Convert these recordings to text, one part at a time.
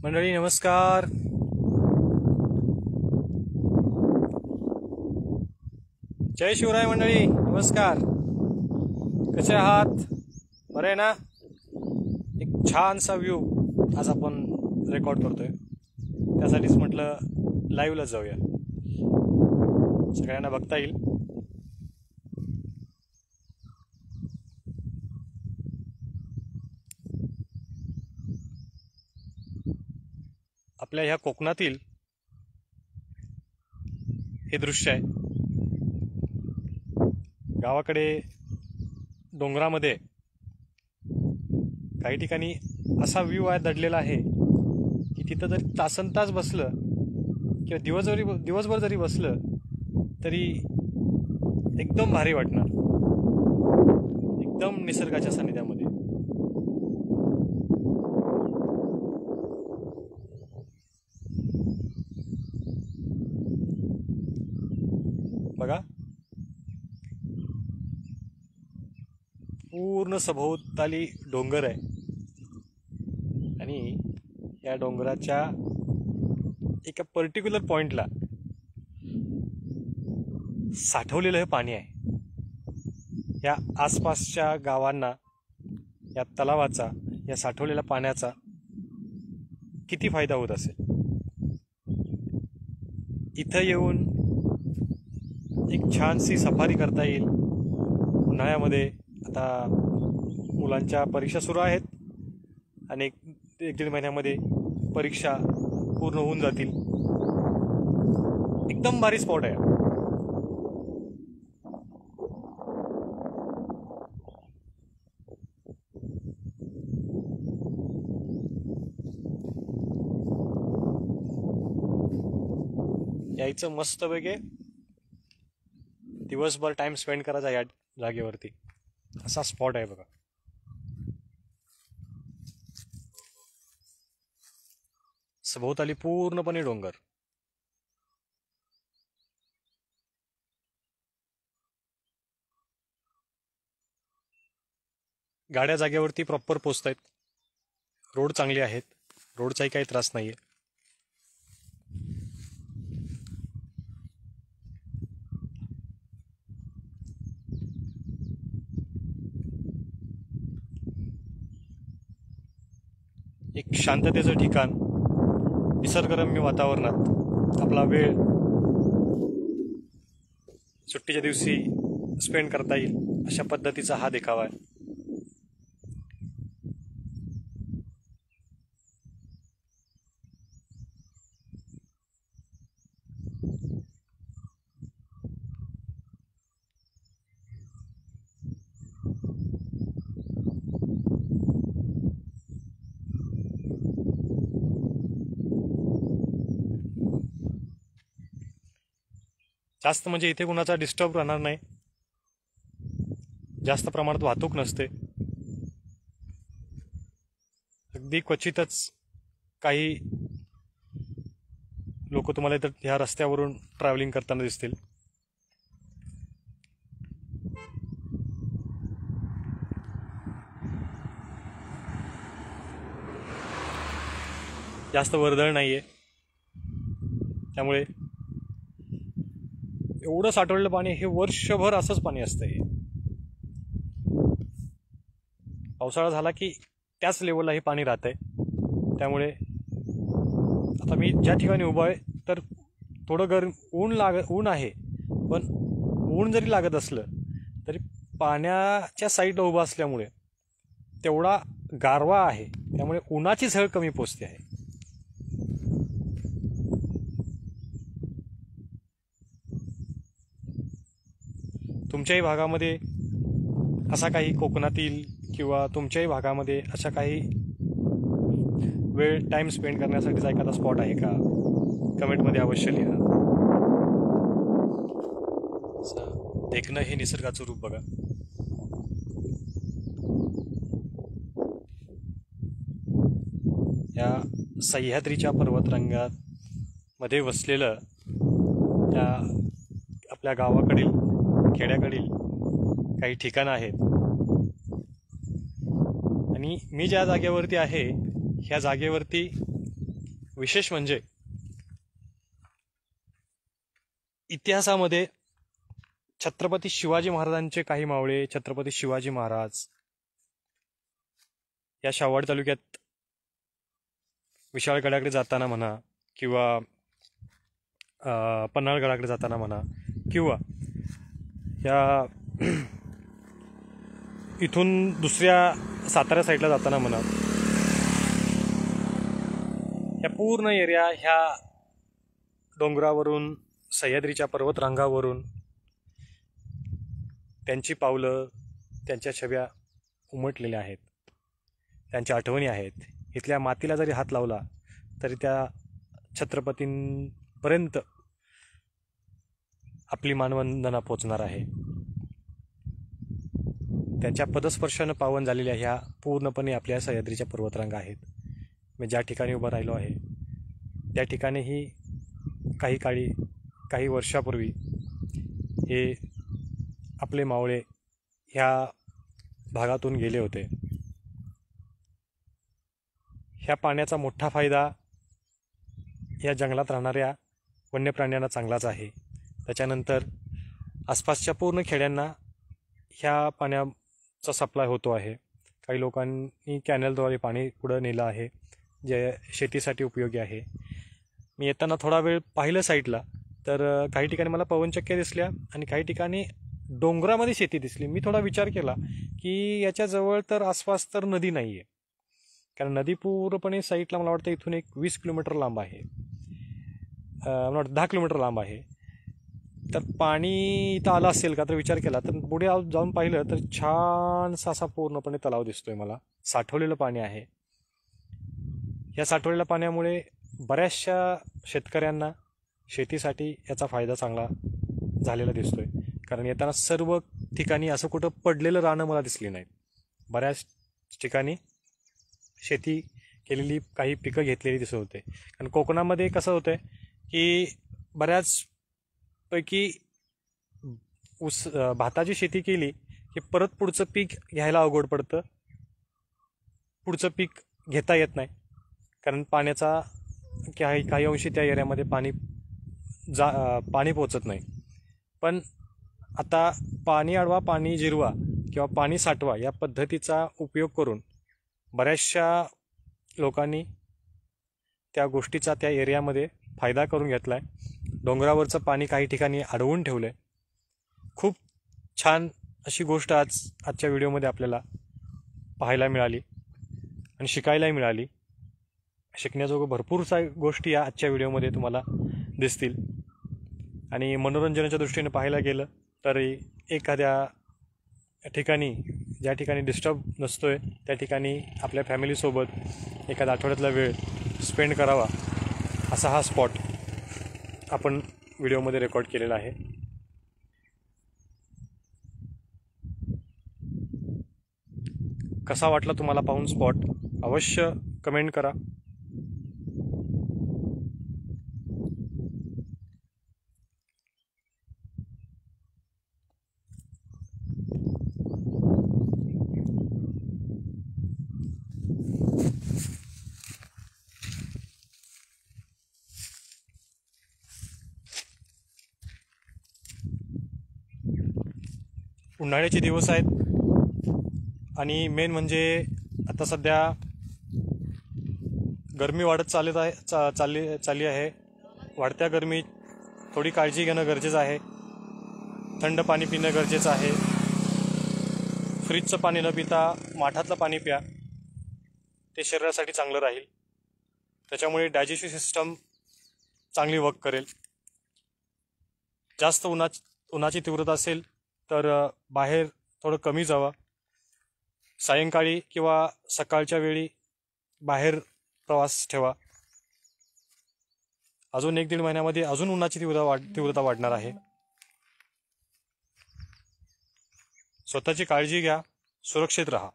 मंडळी नमस्कार. जय शिवराय मंडळी नमस्कार. कसे आहात? बरे आहे ना? एक छानसा व्ह्यू आज आपण रेकॉर्ड करतोय, त्यासाठीच म्हटलं लाईव्हला जाऊया, सगळ्यांना बघता येईल. आपल्या ह्या कोकणातील हे दृश्य आहे. गावाकडे डोंगरामध्ये काही ठिकाणी असा व्ह्यू आहे दडलेला आहे की तिथं जरी तासनतास बसलं किंवा दिवसभर जरी बसलं तरी एकदम भारी वाटणार, एकदम निसर्गाच्या सानिध्यामध्ये. बघा, पूर्ण सभोवताली डोंगर आहे आणि या डोंगराच्या एका पर्टिक्युलर पॉइंटला साठवलेलं हे पाणी आहे. या आसपासच्या गावांना या तलावाचा, या साठवलेल्या पाण्याचा किती फायदा होत असेल. इथं येऊन एक छानशी सफारी करता येईल. उन्हाळ्यामध्ये आता मुलांच्या परीक्षा सुरू आहेत आणि एक दीड महिन्यामध्ये परीक्षा पूर्ण होऊन जातील. एकदम भारी स्पॉट आहे. यायचं मस्त वेगळे दिवसभर टाइम स्पेंड करायचा या जागेवरती, असा स्पॉट आहे बघा. सभोवताली पूर्णपणे डोंगर. गाड्या जागेवरती प्रॉपर पोचतायत. रोड चांगले आहेत, रोडचाही काही त्रास नाहीये. एक शांततेचं ठिकाण, निसर्गरम्य वातावरणात आपला वेळ सुट्टीच्या दिवशी स्पेंड करता येईल अशा पद्धतीचा हा देखावा आहे. जास्त म्हणजे इथे कुणाचा डिस्टर्ब राहणार नाही, जास्त प्रमाणात वाहतूक नसते. अगदी क्वचितच काही लोक तुम्हाला इथं ह्या रस्त्यावरून ट्रॅव्हलिंग करताना दिसतील. जास्त वर्दळ नाहीये, त्यामुळे एवढं साठवलेलं पाणी हे वर्षभर असंच पाणी असतं. हे पावसाळा झाला की त्याच लेवलला हे पाणी राहतंय. त्यामुळे आता मी ज्या ठिकाणी उभा आहे तर थोडं ऊन आहे, पण ऊन जरी लागत असलं तरी पाण्याच्या साईडला उभा असल्यामुळे तेवढा गारवा आहे, त्यामुळे उन्हाची झळ कमी पोचते आहे. तुमच्याही भागामध्ये असा काही कोकणातील किंवा तुमच्याही भागामध्ये अशा काही वेळ टाइम स्पेंड करण्यासाठीचा एखादा स्पॉट आहे का? कमेंटमध्ये अवश्य लिहा. देखणं हे निसर्गाचं रूप बघा. या सह्याद्रीच्या पर्वतरांगात मध्ये वसलेलं त्या आपल्या गावाकडील, खेड्याकडील काही ठिकाणं आहेत. आणि मी ज्या जागेवरती आहे ह्या जागेवरती विशेष म्हणजे इतिहासामध्ये छत्रपती शिवाजी महाराजांचे काही मावळे, छत्रपती शिवाजी महाराज या शेवट तालुक्यात विशाळगडाकडे जाताना म्हणा किंवा पन्हाळगडाकडे जाताना म्हणा किंवा या इथून दुसऱ्या सातारा साईडला जाताना म्हणा, या पूर्ण एरिया ह्या डोंगरावरून, सह्याद्रीच्या पर्वतरांगावरून त्यांची पावलं, त्यांच्या छव्या उमटलेल्या आहेत, त्यांच्या आठवणी आहेत. इथल्या मातीला जरी हात लावला तरी त्या छत्रपतींपर्यंत आपली मानवंदना पोचणार आहे. त्यांच्या पदस्पर्शानं पावन झालेल्या ह्या पूर्णपणे आपल्या सह्याद्रीच्या पर्वतरांगा आहेत. मी ज्या ठिकाणी उभं राहिलो आहे त्या ठिकाणीही काही वर्षापूर्वी हे आपले मावळे ह्या भागातून गेले होते. ह्या पाण्याचा मोठा फायदा या जंगलात राहणाऱ्या वन्य प्राण्यांना चांगलाच आहे. त्याच्यानंतर आसपासच्या पूर्ण खेड्यांना ह्या पाण्याचा सप्लाय होतो आहे. काही लोकांनी कॅनलद्वारे पाणी पुढं नेलं आहे, जे शेतीसाठी उपयोगी आहे. मी येताना थोडा वेळ पाहिलं साईडला, तर काही ठिकाणी मला पवनचक्क्या दिसल्या आणि काही ठिकाणी डोंगरामध्ये शेती दिसली. मी थोडा विचार केला की याच्याजवळ तर आसपास तर नदी नाही आहे, कारण नदी पूर्णपणे साईडला मला वाटतं इथून एक 20 किलोमीटर लांब आहे, मला वाटतं 10 किलोमीटर लांब आहे. तर पाणी इथं आलं असेल का तर विचार केला, तर पुढे जाऊन पाहिलं तर छानसा असा पूर्णपणे तलाव दिसतोय मला. साठवलेलं पाणी आहे. या साठवलेल्या पाण्यामुळे बऱ्याचशा शेतकऱ्यांना शेतीसाठी याचा फायदा चांगला झालेला दिसतोय. कारण येताना सर्व ठिकाणी असं कुठं पडलेलं रानं मला दिसली नाहीत. बऱ्याच ठिकाणी शेती केलेली, काही पिकं घेतलेली दिसत होते. कारण कोकणामध्ये कसं होतं की बऱ्याचपैकी भाताची शेती केली की परत पुढचं पीक घ्यायला अवघड पडतं, पुढचं पीक घेता येत नाही, कारण पाण्याचा काही अंशी त्या एरियामध्ये पाणी पोचत नाही. पण आता पाणी अडवा, पाणी जिरवा किंवा पाणी साठवा या पद्धतीचा उपयोग करून बऱ्याचशा लोकांनी त्या गोष्टीचा त्या एरियामध्ये फायदा करून घेतला आहे. डोंगरावरचं पाणी काही ठिकाणी अडवून ठेवलं आहे. खूप छान अशी गोष्ट आजच्या व्हिडिओमध्ये आपल्याला पाहायला मिळाली आणि शिकायलाही मिळाली. शिकण्याजोगं भरपूर गोष्टी या आजच्या व्हिडिओमध्ये तुम्हाला दिसतील. आणि मनोरंजनाच्या दृष्टीने पाहायला गेलं तर एखाद्या ठिकाणी, ज्या ठिकाणी डिस्टर्ब नसतोय त्या ठिकाणी आपल्या फॅमिलीसोबत एखादा आठवड्यातला वेळ स्पेंड करावा, असा हा स्पॉट आपण व्हिडिओमध्ये रेकॉर्ड केलेला आहे. कसा वाटला तुम्हाला पाहून स्पॉट अवश्य कमेंट करा. उन्हाळ्याचे दिवस आहेत आणि मेन म्हणजे आता सध्या गरमी वाढत चालली आहे. वाढत्या गरमीत थोडी काळजी घेणं गरजेचं आहे. थंड पाणी पिणं गरजेचं आहे. फ्रीजचं पाणी न पिता माठातलं पाणी प्या, ते शरीरासाठी चांगलं राहील. त्याच्यामुळे डायजेस्टिव्ह सिस्टम चांगली वर्क करेल. जास्त उन्हाची तीव्रता असेल तर बाहेर थोडं कमी जावा. सायंकाळी किंवा सकाळच्या वेळी बाहेर प्रवास ठेवा. अजून 1-1.5 महिन्यामध्ये अजून उन्हाची तीव्रता वाढणार आहे. स्वतःची काळजी घ्या, सुरक्षित राहा.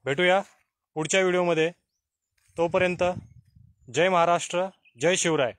भेटूया पुढच्या व्हिडिओमध्ये. तोपर्यंत जय महाराष्ट्र, जय शिवराय.